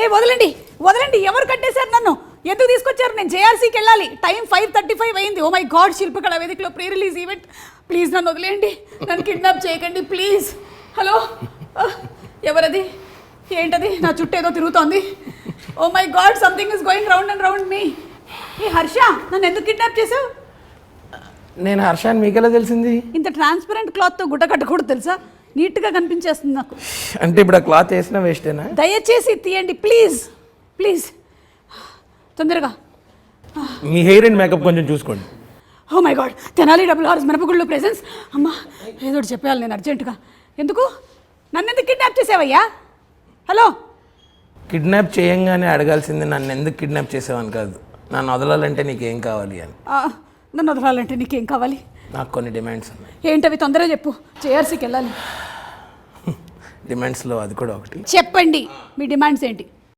ఏ వదలండి వదలండి, ఎవరు కట్టేశారు నన్ను? ఎందుకు తీసుకొచ్చారు? నేను జేఆర్సీకి వెళ్ళాలి, టైం 5:35 అయింది. ఓ మై గాడ్, శిల్పకళా వేదికలో ప్రీ రిలీజ్ ఈవెంట్. ప్లీజ్ నన్ను వదిలేయండి, నన్ను కిడ్నాప్ చేయకండి ప్లీజ్. హలో, ఎవరది? ఏంటది? నా చుట్టూ ఏదో తిరుగుతోంది. Oh my god, something is going round and round me. ఏ హర్ష, నన్ను ఎందుకు కిడ్నాప్ చేసావు? నేను హర్ష అని మీకెలా తెలిసింది? ఇంత ట్రాన్స్పరెంట్ క్లాత్తో గుడ్డ కట్టకూడదు తెలుసా? నీట్గా కనిపించేస్తుంది నాకు. అంటే ఇప్పుడు ఆ క్లాత్ వేసినా వేస్టేనా? దయచేసి తీయండి ప్లీజ్ ప్లీజ్, తొందరగా. మీ హెయిర్ అండ్ మేకప్ కొంచెం చూసుకోండి. Oh my God, Tenali RRR మినపగుళ్ళు ప్రెజెన్స్. అమ్మా, ఏదో ఒకటి చెప్పేయాలి నేను అర్జెంటుగా. ఎందుకు నన్ను ఎందుకు కిడ్నాప్ చేసావయ్యా? హలో, కిడ్నాప్ చేయంగానే అడగాల్సింది నన్ను ఎందుకు కిడ్నాప్ చేసావని కాదు, నన్ను వదలాలంటే నీకేం కావాలి అని. నన్ను వదలాలంటే నీకేం కావాలి? నాకు కొన్ని డిమాండ్స్ ఉన్నాయి. ఏంటవి? తొందరగా చెప్పు, జేఆర్సీకి వెళ్ళాలి. డిమాండ్స్లో అది కూడా ఒకటి. చెప్పండి, మీ డిమాండ్స్ ఏంటి?